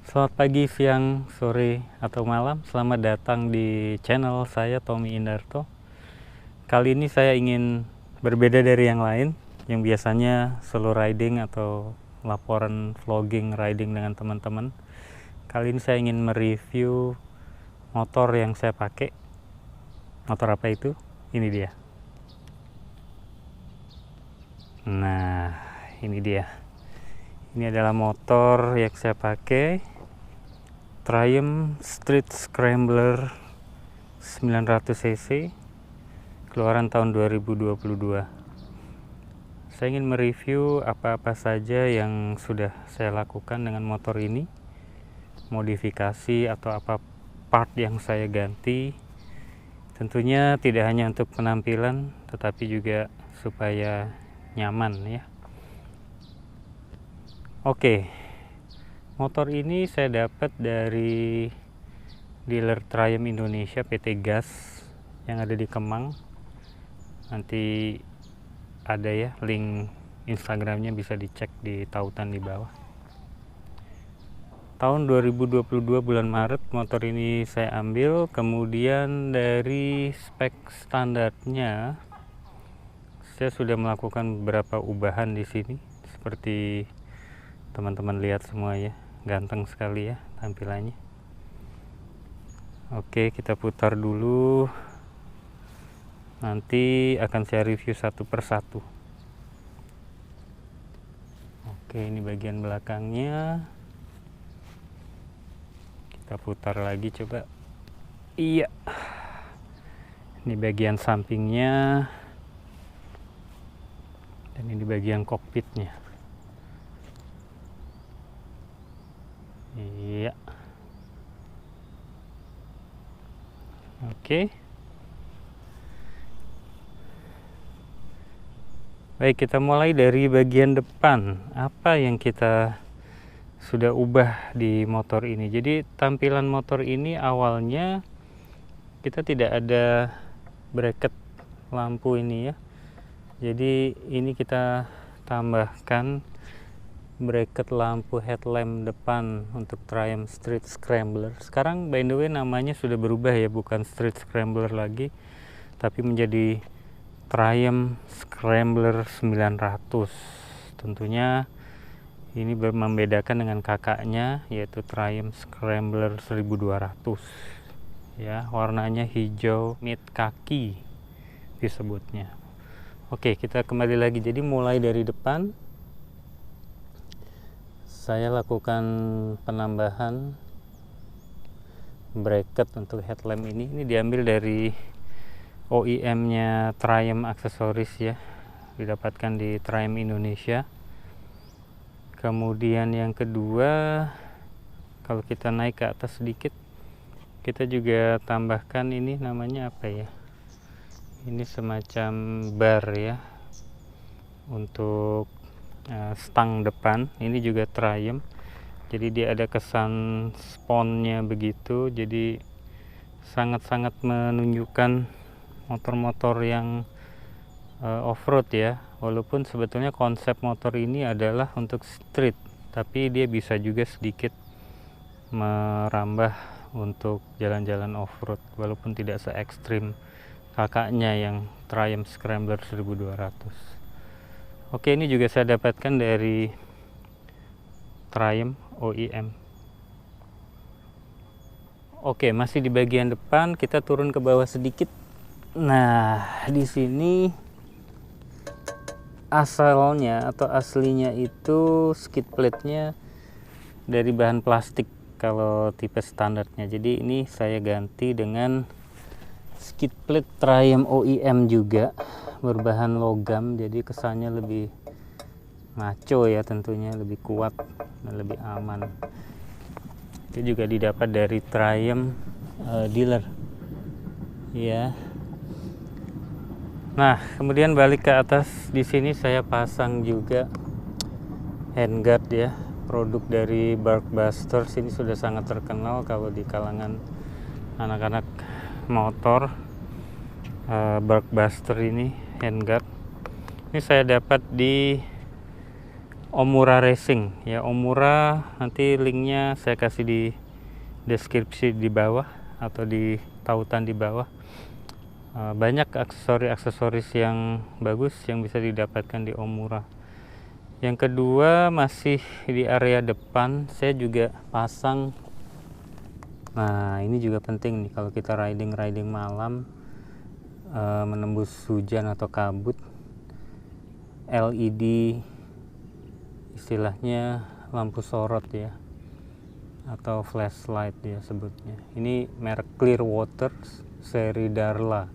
Selamat pagi, siang, sore, atau malam. Selamat datang di channel saya, Tommy Indarto. Kali ini saya ingin berbeda dari yang lain, yang biasanya solo riding atau laporan vlogging riding dengan teman-teman. Kali ini saya ingin mereview motor yang saya pakai. Motor apa itu? Ini dia. Nah, ini dia. Ini adalah motor yang saya pakai, Triumph Street Scrambler 900cc, keluaran tahun 2022. Saya ingin mereview apa-apa saja yang sudah saya lakukan dengan motor ini, modifikasi atau apa part yang saya ganti. Tentunya tidak hanya untuk penampilan, tetapi juga supaya nyaman ya. Oke, motor ini saya dapat dari dealer Triumph Indonesia PT Gas yang ada di Kemang. Nanti ada ya link Instagramnya, bisa dicek di tautan di bawah. Tahun 2022 bulan Maret motor ini saya ambil. Kemudian dari spek standarnya saya sudah melakukan beberapa ubahan di sini, seperti teman-teman lihat semua ya, ganteng sekali ya tampilannya. Oke, kita putar dulu, nanti akan saya review satu persatu. Oke, ini bagian belakangnya, kita putar lagi coba. Iya, ini bagian sampingnya, dan ini bagian kokpitnya. Iya. Oke. Baik, kita mulai dari bagian depan. Apa yang kita sudah ubah di motor ini? Jadi tampilan motor ini awalnya kita tidak ada bracket lampu ini ya. Jadi ini kita tambahkan bracket lampu headlamp depan untuk Triumph Street Scrambler. Sekarang by the way namanya sudah berubah ya, bukan Street Scrambler lagi, tapi menjadi Triumph Scrambler 900. Tentunya ini membedakan dengan kakaknya, yaitu Triumph Scrambler 1200 ya. Warnanya hijau mid kaki disebutnya. Oke, kita kembali lagi. Jadi mulai dari depan saya lakukan penambahan bracket untuk headlamp ini. Ini diambil dari OEM-nya Triumph Aksesoris ya, didapatkan di Triumph Indonesia. Kemudian yang kedua, kalau kita naik ke atas sedikit, kita juga tambahkan ini, namanya apa ya, ini semacam bar ya untuk stang depan. Ini juga Triumph, jadi dia ada kesan sponnya begitu, jadi sangat-sangat menunjukkan motor-motor yang off-road ya. Walaupun sebetulnya konsep motor ini adalah untuk street, tapi dia bisa juga sedikit merambah untuk jalan-jalan off-road, walaupun tidak se ekstrim kakaknya yang Triumph Scrambler 1200. Oke, ini juga saya dapatkan dari Triumph OEM. Oke, masih di bagian depan, kita turun ke bawah sedikit. Nah, di sini asalnya atau aslinya itu skid plate-nya dari bahan plastik kalau tipe standarnya. Jadi ini saya ganti dengan skid plate Triumph OEM juga, berbahan logam, jadi kesannya lebih maco ya, tentunya lebih kuat dan lebih aman. Itu juga didapat dari Triumph dealer ya. Nah, kemudian balik ke atas, di sini saya pasang juga handguard ya, produk dari Bulkbusters. Ini sudah sangat terkenal kalau di kalangan anak-anak motor. Bulkbuster ini handguard. Ini saya dapat di Omura Racing ya. Omura nanti linknya saya kasih di deskripsi di bawah atau di tautan di bawah. Banyak aksesoris yang bagus yang bisa didapatkan di Omura. Yang kedua masih di area depan saya juga pasang. Nah ini juga penting nih kalau kita riding malam, menembus hujan atau kabut, LED, istilahnya lampu sorot ya, atau flashlight ya sebutnya. Ini merek Clearwater seri Darla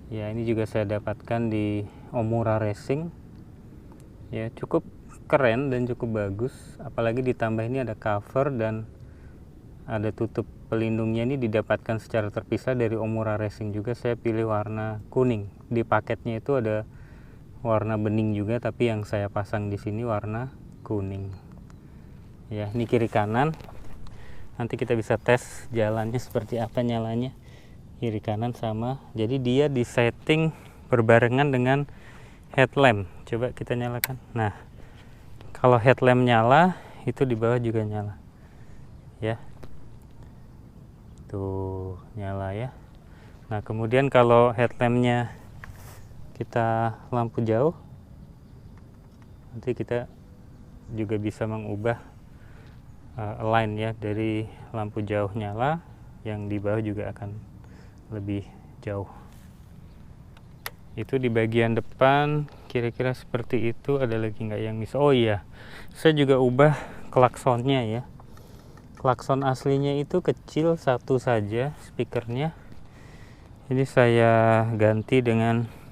ya. Ini juga saya dapatkan di Omura Racing ya. Cukup keren dan cukup bagus, apalagi ditambah ini ada cover dan ada tutup pelindungnya. Ini didapatkan secara terpisah dari Omura Racing juga. Saya pilih warna kuning. Di paketnya itu ada warna bening juga, tapi yang saya pasang di sini warna kuning ya. Ini kiri kanan, nanti kita bisa tes jalannya seperti apa nyalanya kiri kanan sama. Jadi dia disetting berbarengan dengan headlamp. Coba kita nyalakan. Nah kalau headlamp nyala, itu di bawah juga nyala ya. Tuh nyala ya. Nah kemudian kalau headlampnya kita lampu jauh, nanti kita juga bisa mengubah align ya, dari lampu jauh nyala, yang di bawah juga akan lebih jauh. Itu di bagian depan kira-kira seperti itu. Ada lagi nggak yang bisa? Oh iya, saya juga ubah klaksonnya ya. Klakson aslinya itu kecil satu saja speakernya. Ini saya ganti dengan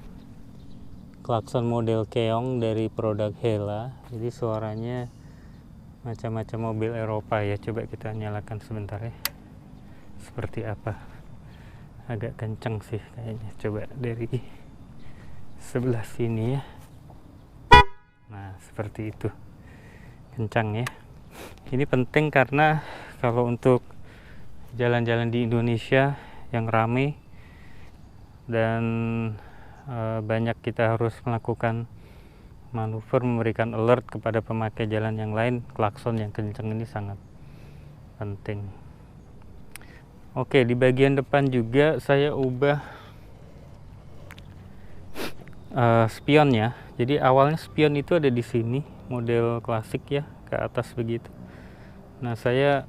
klakson model keong dari produk Hella. Jadi suaranya macam-macam mobil Eropa ya. Coba kita nyalakan sebentar ya. Seperti apa? Agak kenceng sih kayaknya. Coba dari sebelah sini ya. Nah seperti itu, kencang ya. Ini penting karena kalau untuk jalan-jalan di Indonesia yang ramai dan banyak kita harus melakukan manuver, memberikan alert kepada pemakai jalan yang lain, klakson yang kencang ini sangat penting. Oke, di bagian depan juga saya ubah spionnya. Jadi awalnya spion itu ada di sini, model klasik ya, ke atas begitu. Nah saya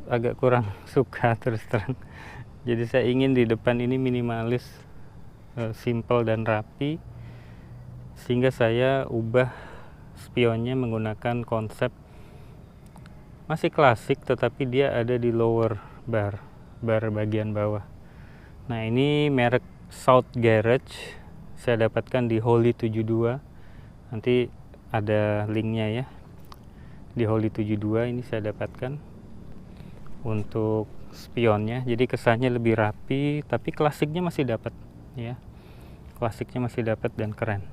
agak kurang suka terus terang. Jadi saya ingin di depan ini minimalis, simple dan rapi, sehingga saya ubah spionnya menggunakan konsep masih klasik, tetapi dia ada di lower bar bagian bawah. Nah ini merek South Garage, saya dapatkan di Holy 72. Nanti ada linknya ya. Di Holy 72 ini saya dapatkan untuk spionnya. Jadi kesannya lebih rapi, tapi klasiknya masih dapat ya. Klasiknya masih dapat dan keren.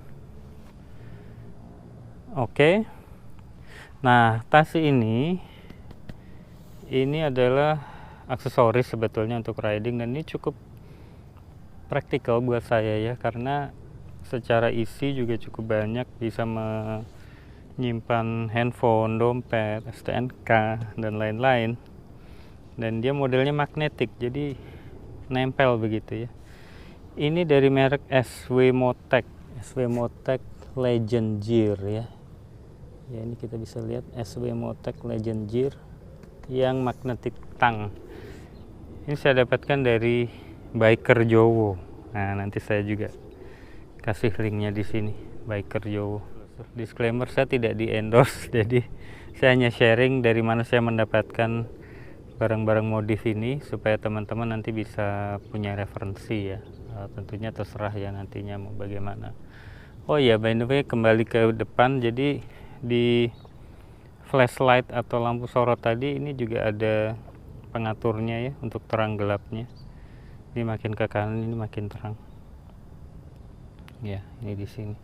Oke. Nah, tas ini adalah aksesoris sebetulnya untuk riding, dan ini cukup praktikal buat saya ya, karena secara isi juga cukup banyak, bisa menyimpan handphone, dompet, STNK dan lain-lain. Dan dia modelnya magnetik, jadi nempel begitu ya. Ini dari merek SW Motec Legend Gear ya. Ya ini kita bisa lihat SW Motec Legend Gear yang magnetic tang. Ini saya dapatkan dari Biker Jowo. Nah nanti saya juga kasih linknya di sini, Biker Jowo. Disclaimer, saya tidak di endorse, jadi saya hanya sharing dari mana saya mendapatkan barang-barang modif ini, supaya teman-teman nanti bisa punya referensi ya. Tentunya terserah ya nantinya mau bagaimana. Oh iya, by the way, kembali ke depan. Jadi di flashlight atau lampu sorot tadi ini juga ada pengaturnya ya, untuk terang gelapnya. Ini makin ke kanan ini makin terang. Ya, ini di sini.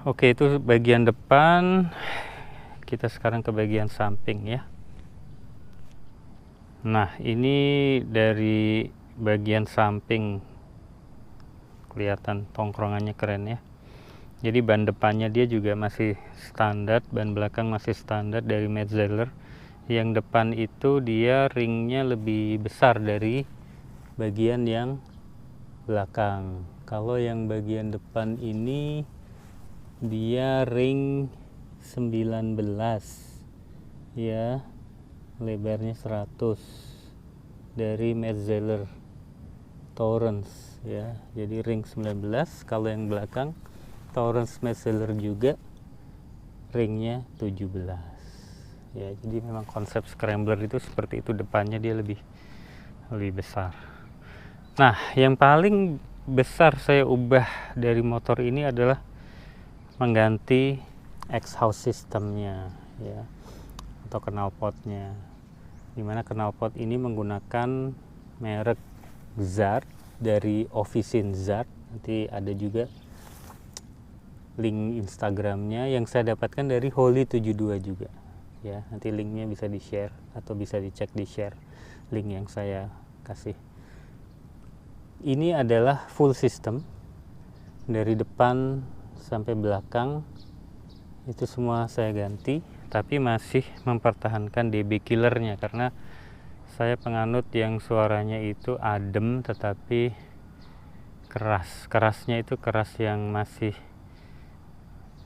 Oke, itu bagian depan. Kita sekarang ke bagian samping ya. Nah, ini dari bagian samping kelihatan tongkrongannya keren ya. Jadi ban depannya dia juga masih standar, ban belakang masih standar dari Metzeler. Yang depan itu dia ringnya lebih besar dari bagian yang belakang. Kalau yang bagian depan ini dia ring 19 ya, lebarnya 100 dari Metzeler Torrens ya. Jadi ring 19. Kalau yang belakang Torrens Metzeler juga ringnya 17 ya. Jadi memang konsep scrambler itu seperti itu, depannya dia lebih besar. Nah, yang paling besar saya ubah dari motor ini adalah mengganti exhaust systemnya ya, atau knalpotnya, dimana knalpot ini menggunakan merek Zart dari Officine Zart. Nanti ada juga link Instagramnya yang saya dapatkan dari Holy72 juga ya. Nanti linknya bisa di share atau bisa dicek di share link yang saya kasih. Ini adalah full system dari depan sampai belakang, itu semua saya ganti, tapi masih mempertahankan DB killernya karena saya penganut yang suaranya itu adem tetapi kerasnya itu keras yang masih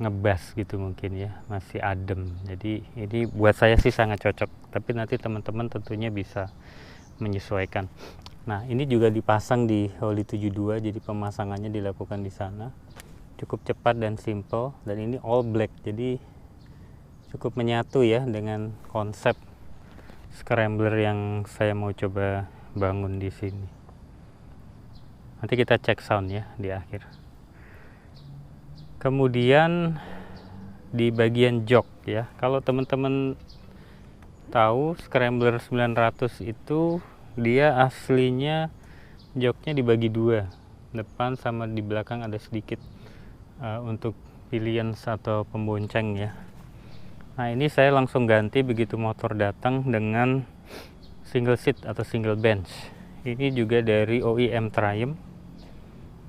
ngebas gitu mungkin ya, masih adem. Jadi ini buat saya sih sangat cocok, tapi nanti teman-teman tentunya bisa menyesuaikan. Nah, ini juga dipasang di Holy72, jadi pemasangannya dilakukan di sana. Cukup cepat dan simple, dan ini all black, jadi cukup menyatu ya dengan konsep scrambler yang saya mau coba bangun di sini. Nanti kita cek sound ya di akhir. Kemudian di bagian jok ya, kalau teman-teman tahu Scrambler 900 itu dia aslinya joknya dibagi dua, depan sama di belakang ada sedikit untuk pillions atau pembonceng ya. Nah, ini saya langsung ganti begitu motor datang dengan single seat atau single bench. Ini juga dari OEM Triumph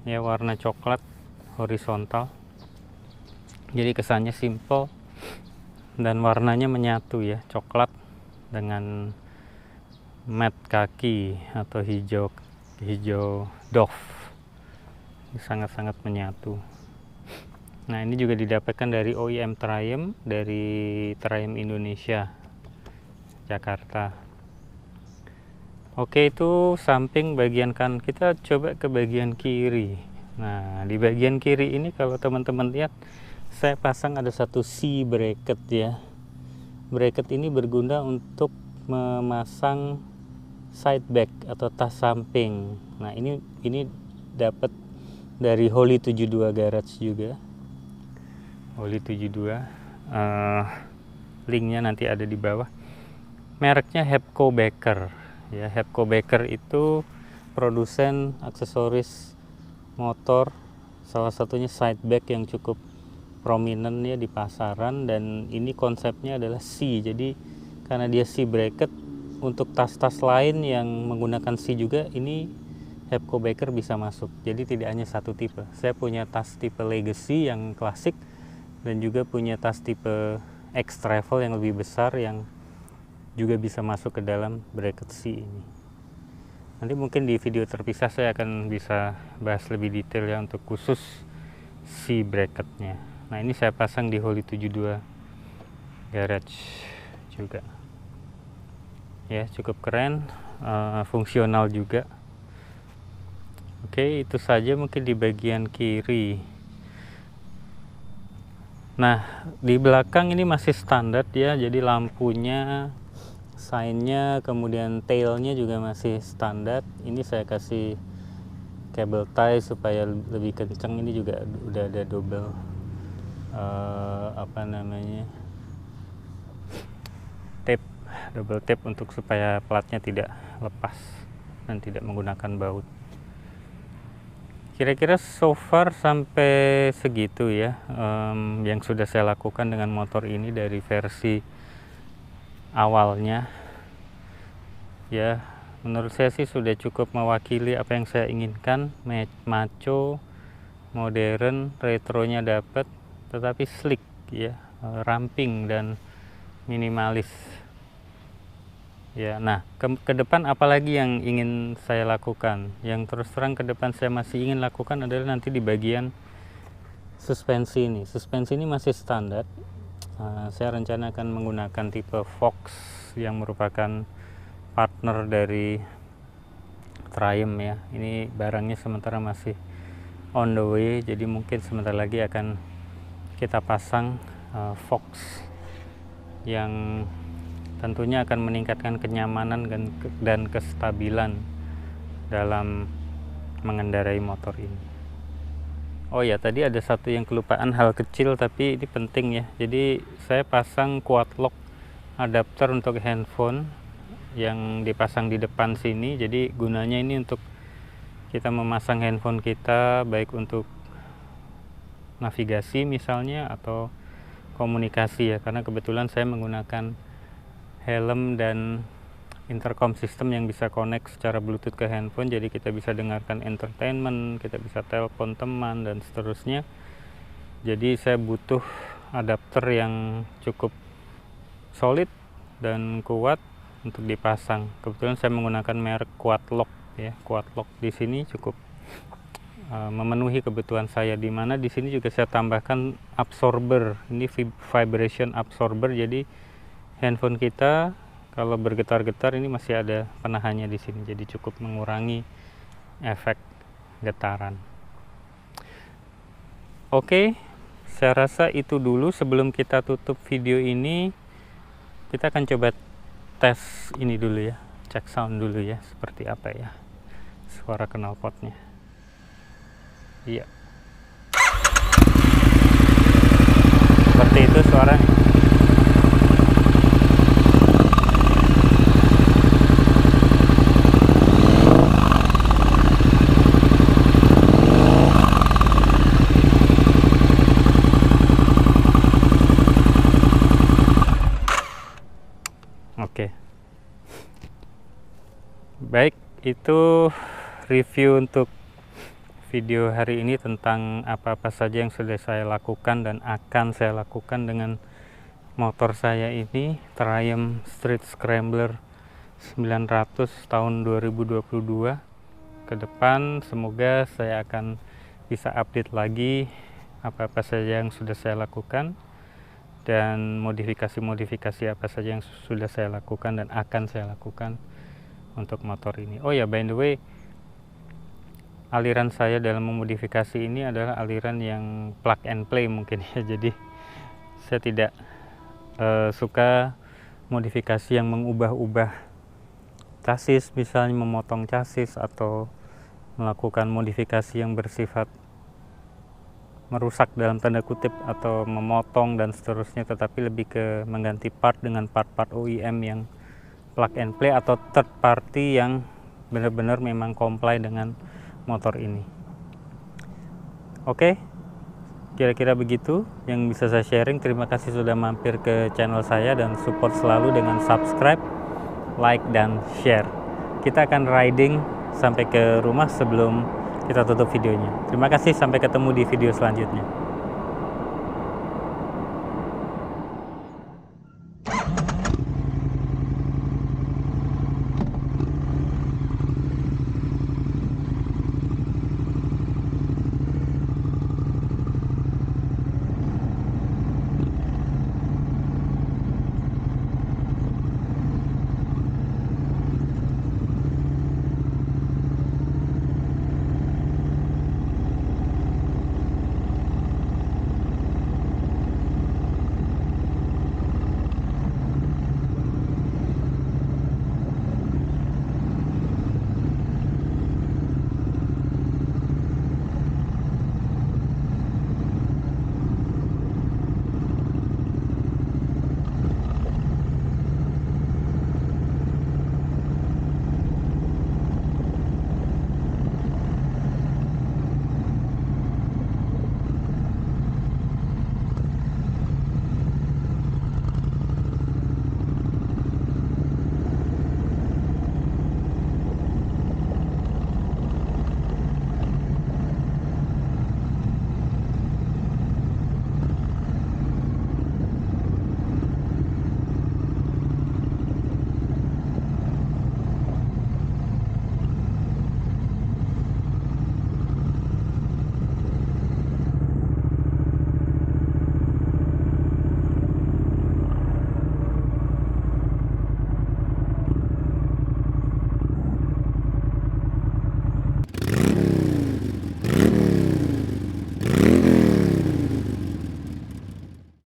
ya, warna coklat horizontal. Jadi kesannya simple dan warnanya menyatu ya, coklat dengan matte kaki atau hijau doff, sangat-sangat menyatu. Nah, ini juga didapatkan dari OEM Triumph, dari Triumph Indonesia Jakarta. Oke, itu samping bagian kanan. Kita coba ke bagian kiri. Nah, di bagian kiri ini kalau teman-teman lihat, saya pasang ada satu C bracket ya. Bracket ini berguna untuk memasang side back atau tas samping. Nah, ini dapat dari Holy72 Garage juga. Holy72, linknya nanti ada di bawah. Mereknya Hepco Baker ya. Hepco Baker itu produsen aksesoris motor, salah satunya side back yang cukup prominent ya di pasaran, dan ini konsepnya adalah C. Jadi karena dia C bracket, untuk tas-tas lain yang menggunakan C juga ini Hepco Baker bisa masuk. Jadi tidak hanya satu tipe. Saya punya tas tipe Legacy yang klasik dan juga punya tas tipe X Travel yang lebih besar yang juga bisa masuk ke dalam bracket C ini. Nanti mungkin di video terpisah saya akan bisa bahas lebih detail ya untuk khusus C bracketnya. Nah, ini saya pasang di Holy72 Garage juga ya, cukup keren, fungsional juga. Oke, itu saja mungkin di bagian kiri. Nah, di belakang ini masih standar ya, jadi lampunya, sign-nya, kemudian tailnya juga masih standar. Ini saya kasih cable tie supaya lebih kencang. Ini juga udah ada double double tape untuk supaya platnya tidak lepas dan tidak menggunakan baut. Kira-kira so far sampai segitu ya yang sudah saya lakukan dengan motor ini dari versi awalnya ya. Menurut saya sih sudah cukup mewakili apa yang saya inginkan, maco modern, retronya dapat, tetapi sleek ya, ramping dan minimalis. Ya, nah ke depan apalagi yang ingin saya lakukan? Yang terus terang ke depan saya masih ingin lakukan adalah nanti di bagian suspensi ini. Suspensi ini masih standar. Saya rencana akan menggunakan tipe Fox yang merupakan partner dari Triumph ya. Ini barangnya sementara masih on the way, jadi mungkin sebentar lagi akan kita pasang Fox yang tentunya akan meningkatkan kenyamanan dan kestabilan dalam mengendarai motor ini. Oh ya, tadi ada satu yang kelupaan, hal kecil tapi ini penting ya. Jadi saya pasang quad lock adapter untuk handphone yang dipasang di depan sini. Jadi gunanya ini untuk kita memasang handphone kita, baik untuk navigasi misalnya atau komunikasi ya, karena kebetulan saya menggunakan helm dan intercom system yang bisa connect secara bluetooth ke handphone, jadi kita bisa dengarkan entertainment, kita bisa telepon teman dan seterusnya. Jadi saya butuh adapter yang cukup solid dan kuat untuk dipasang. Kebetulan saya menggunakan merek Quad Lock ya. Quad Lock di sini cukup memenuhi kebutuhan saya, di mana di sini juga saya tambahkan absorber. Ini vibration absorber, jadi handphone kita kalau bergetar-getar ini masih ada penahannya di sini, jadi cukup mengurangi efek getaran. Oke, saya rasa itu dulu. Sebelum kita tutup video ini, kita akan coba tes ini dulu ya, cek sound dulu ya, seperti apa ya suara knalpotnya. Iya, seperti itu suaranya. Oke. Baik, itu review untuk video hari ini tentang apa-apa saja yang sudah saya lakukan dan akan saya lakukan dengan motor saya ini, Triumph Street Scrambler 900 tahun 2022. Ke depan semoga saya akan bisa update lagi apa-apa saja yang sudah saya lakukan dan modifikasi-modifikasi apa saja yang sudah saya lakukan dan akan saya lakukan untuk motor ini. Oh ya, by the way, aliran saya dalam memodifikasi ini adalah aliran yang plug and play mungkin ya. Jadi saya tidak suka modifikasi yang mengubah-ubah chassis, misalnya memotong chassis atau melakukan modifikasi yang bersifat merusak dalam tanda kutip atau memotong dan seterusnya, tetapi lebih ke mengganti part dengan part-part OEM yang plug and play atau third party yang benar-benar memang comply dengan motor ini. Oke, kira-kira begitu yang bisa saya sharing. Terima kasih sudah mampir ke channel saya dan support selalu dengan subscribe, like, dan share. Kita akan riding sampai ke rumah sebelum kita tutup videonya. Terima kasih, sampai ketemu di video selanjutnya.